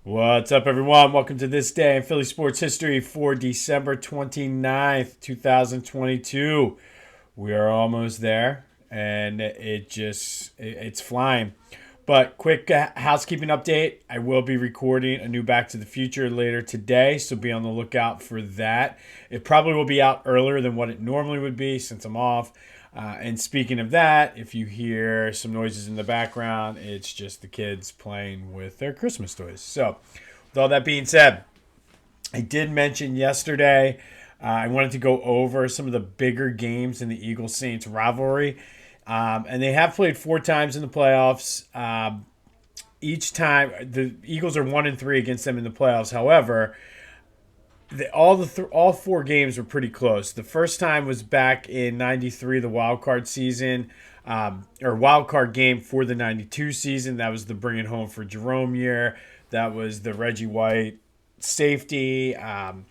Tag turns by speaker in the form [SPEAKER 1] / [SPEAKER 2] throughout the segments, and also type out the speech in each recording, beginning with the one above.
[SPEAKER 1] What's up, everyone? Welcome to this day in Philly sports history for December 29th, 2022. We are almost there, and it's flying. But quick housekeeping update. I will be recording a new Back to the Future later today, so be on the lookout for that. It probably will be out earlier than what it normally would be since I'm off. And speaking of that, if you hear some noises in the background, it's just the kids playing with their Christmas toys. So, with all that being said, I did mention yesterday I wanted to go over some of the bigger games in the Eagles Saints rivalry. And they have played four times in the playoffs. Each time, the Eagles are 1-3 against them in the playoffs. However, all four games were pretty close. The first time was back in '93, the wild card season, or wild card game for the '92 season. That was the bring it home for Jerome year. That was the Reggie White safety, and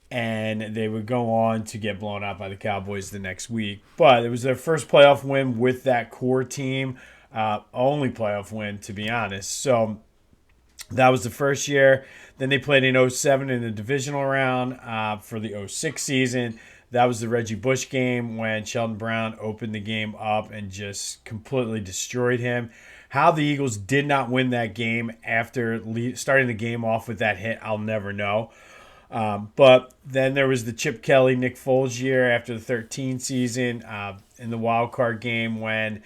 [SPEAKER 1] they would go on to get blown out by the Cowboys the next week. But it was their first playoff win with that core team, only playoff win to be honest. So that was the first year. Then they played in '07 in the divisional round for the '06 season. That was the Reggie Bush game when Sheldon Brown opened the game up and just completely destroyed him. How the Eagles did not win that game after starting the game off with that hit, I'll never know. But then there was the Chip Kelly, Nick Foles year after the 13 season in the wild card game when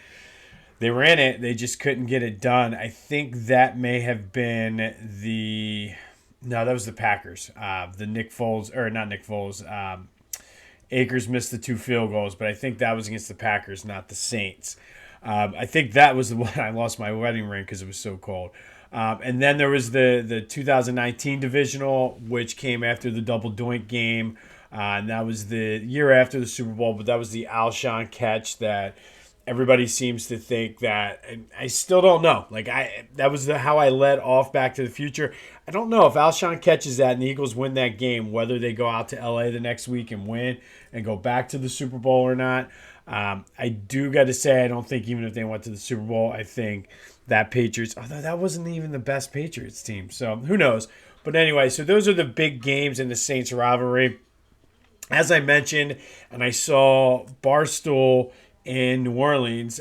[SPEAKER 1] they ran it. They just couldn't get it done. I think that may have been that was the Packers. The Nick Foles, or not Nick Foles. Akers missed the two field goals, but I think that was against the Packers, not the Saints. I think that was the one I lost my wedding ring because it was so cold. And then there was the 2019 divisional, which came after the double doink game. And that was the year after the Super Bowl, but that was the Alshon catch that everybody seems to think that, and I still don't know. That was how I led off Back to the Future. I don't know if Alshon catches that and the Eagles win that game, whether they go out to LA the next week and win and go back to the Super Bowl or not. I do got to say, I don't think even if they went to the Super Bowl, I think that Patriots, although that wasn't even the best Patriots team, so who knows. But anyway, so those are the big games in the Saints rivalry. As I mentioned, and I saw Barstool in New Orleans.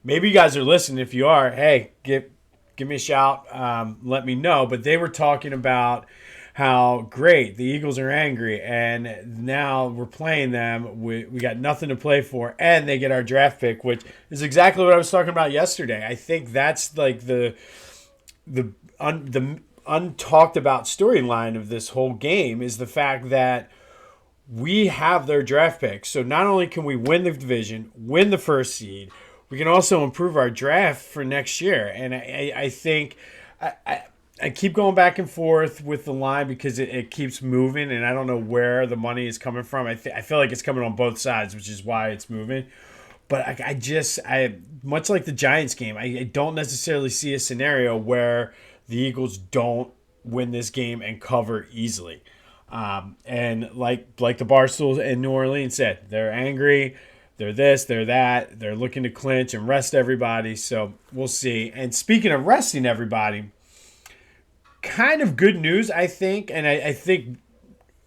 [SPEAKER 1] Maybe you guys are listening. If you are, hey, give me a shout. Let me know. But they were talking about how great the Eagles are angry, and now we're playing them. We got nothing to play for, and they get our draft pick, which is exactly what I was talking about yesterday. I think that's like the untalked about storyline of this whole game is the fact that we have their draft pick. So not only can we win the division, win the first seed, we can also improve our draft for next year. And I think I keep going back and forth with the line because it keeps moving, and I don't know where the money is coming from. I feel like it's coming on both sides, which is why it's moving. But I much like the Giants game, I don't necessarily see a scenario where the Eagles don't win this game and cover easily. And like the Barstools in New Orleans said, they're angry, they're this, they're that, they're looking to clinch and rest everybody. So we'll see. And speaking of resting everybody, kind of good news, I think. And I think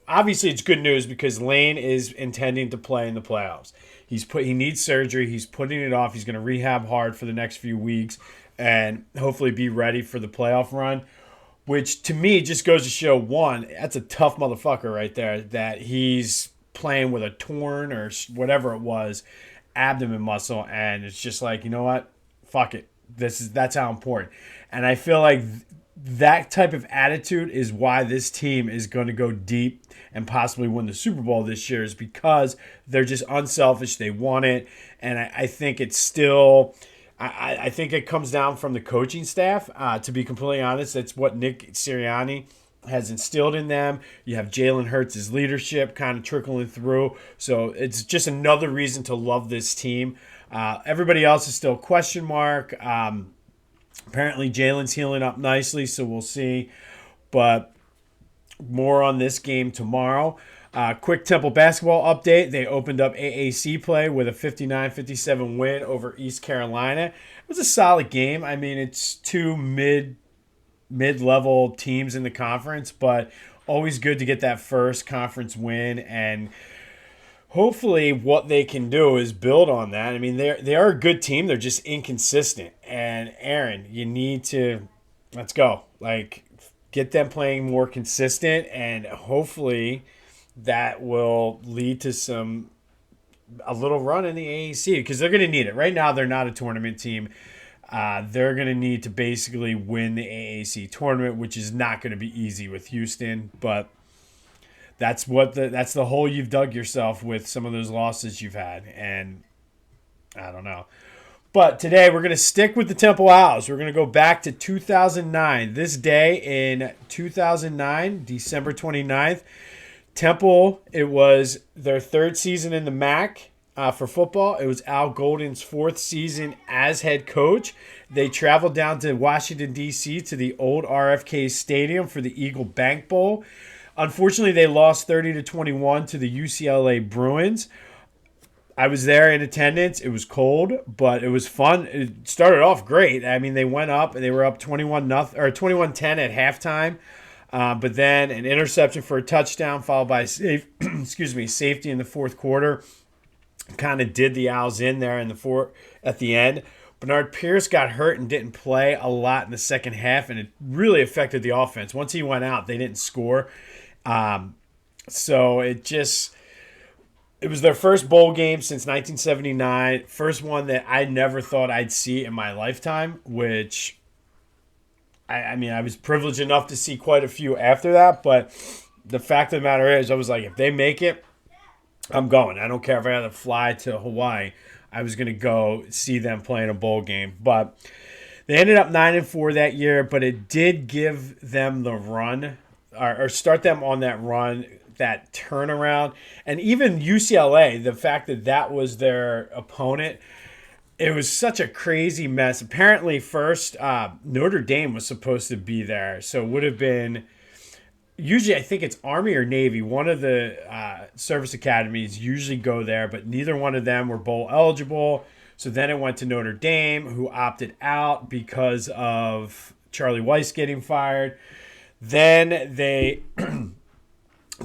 [SPEAKER 1] obviously it's good news because Lane is intending to play in the playoffs. He needs surgery. He's putting it off. He's going to rehab hard for the next few weeks and hopefully be ready for the playoff run. Which to me just goes to show, one, that's a tough motherfucker right there, that he's playing with a torn or whatever it was abdomen muscle, and it's just like, you know what, fuck it, that's how important. And I feel like that type of attitude is why this team is going to go deep and possibly win the Super Bowl this year, is because they're just unselfish, they want it. And I think it's still, I think it comes down from the coaching staff. To be completely honest, that's what Nick Sirianni has instilled in them. You have Jalen Hurts' leadership kind of trickling through. So it's just another reason to love this team. Everybody else is still question mark. Apparently Jalen's healing up nicely, so we'll see. But more on this game tomorrow. Quick Temple basketball update. They opened up AAC play with a 59-57 win over East Carolina. It was a solid game. I mean, it's two mid-level teams in the conference, but always good to get that first conference win. And hopefully what they can do is build on that. I mean, they are a good team. They're just inconsistent. And Aaron, you need to let's go. Like, get them playing more consistent, and hopefully that will lead to a little run in the AAC, because they're going to need it. Right now, they're not a tournament team. They're going to need to basically win the AAC tournament, which is not going to be easy with Houston. But that's the hole you've dug yourself with some of those losses you've had, and I don't know. But today we're going to stick with the Temple Owls. We're going to go back to 2009. This day in 2009, December 29th, Temple, it was their third season in the MAC for football. It was Al Golden's fourth season as head coach. They traveled down to Washington, D.C. to the old RFK Stadium for the Eagle Bank Bowl. Unfortunately, they lost 30-21 to the UCLA Bruins. I was there in attendance. It was cold, but it was fun. It started off great. I mean, they went up and they were up 21-10 at halftime. But then an interception for a touchdown, followed by safety in the fourth quarter, kind of did the Owls in there at the end. Bernard Pierce got hurt and didn't play a lot in the second half, and it really affected the offense. Once he went out, they didn't score. So it was their first bowl game since 1979. First one that I never thought I'd see in my lifetime, which, I mean, I was privileged enough to see quite a few after that. But the fact of the matter is, I was like, if they make it, I'm going. I don't care if I had to fly to Hawaii. I was going to go see them playing a bowl game. But they ended up 9-4 that year, but it did give them the run, or start them on that run, that turnaround. And even UCLA, the fact that was their opponent, it was such a crazy mess. Apparently first, Notre Dame was supposed to be there, so it would have been, usually I think it's Army or Navy, one of the service academies usually go there, but neither one of them were bowl eligible. So then it went to Notre Dame, who opted out because of Charlie Weiss getting fired. Then they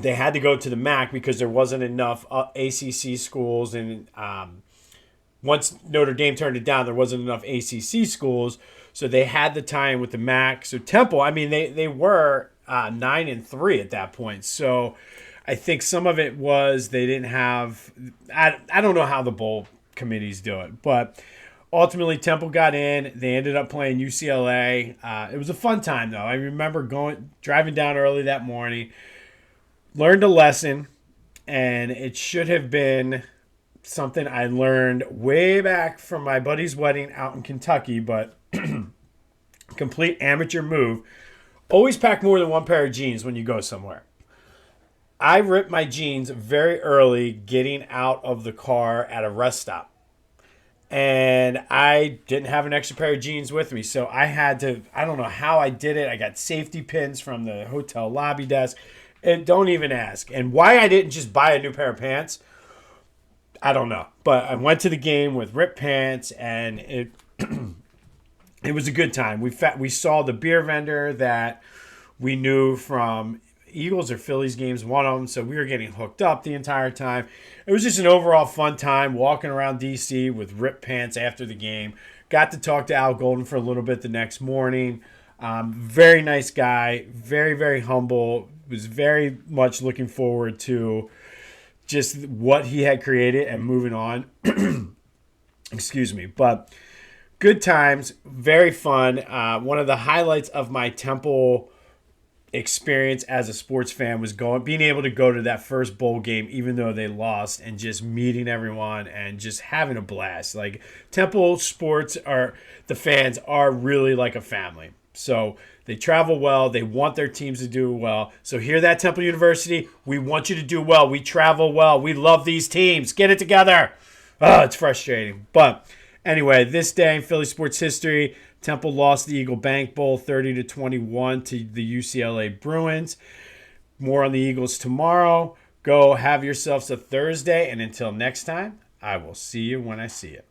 [SPEAKER 1] had to go to the MAC because there wasn't enough ACC schools, and once Notre Dame turned it down, there wasn't enough ACC schools, so they had the tie-in with the MAC. So Temple, I mean, they were 9-3 at that point. So I think some of it was they didn't have. I don't know how the bowl committees do it, but ultimately Temple got in. They ended up playing UCLA. It was a fun time though. I remember driving down early that morning. Learned a lesson, and it should have been something I learned way back from my buddy's wedding out in Kentucky, but complete amateur move. Always pack more than one pair of jeans when you go somewhere. I ripped my jeans very early getting out of the car at a rest stop, and I didn't have an extra pair of jeans with me, so I had to, I don't know how I did it. I got safety pins from the hotel lobby desk. And don't even ask. And why I didn't just buy a new pair of pants, I don't know. But I went to the game with ripped pants, and it it was a good time. We saw the beer vendor that we knew from Eagles or Phillies games, one of them. So we were getting hooked up the entire time. It was just an overall fun time walking around D.C. with ripped pants after the game. Got to talk to Al Golden for a little bit the next morning. Very nice guy. Very, very humble. Was very much looking forward to just what he had created and moving on. Excuse me. But good times, very fun. One of the highlights of my Temple experience as a sports fan was being able to go to that first bowl game, even though they lost, and just meeting everyone and just having a blast. Like, Temple sports the fans are really like a family. So they travel well. They want their teams to do well. So hear that, Temple University? We want you to do well. We travel well. We love these teams. Get it together. Oh, it's frustrating. But anyway, this day in Philly sports history, Temple lost the Eagle Bank Bowl 30-21 to the UCLA Bruins. More on the Eagles tomorrow. Go have yourselves a Thursday. And until next time, I will see you when I see you.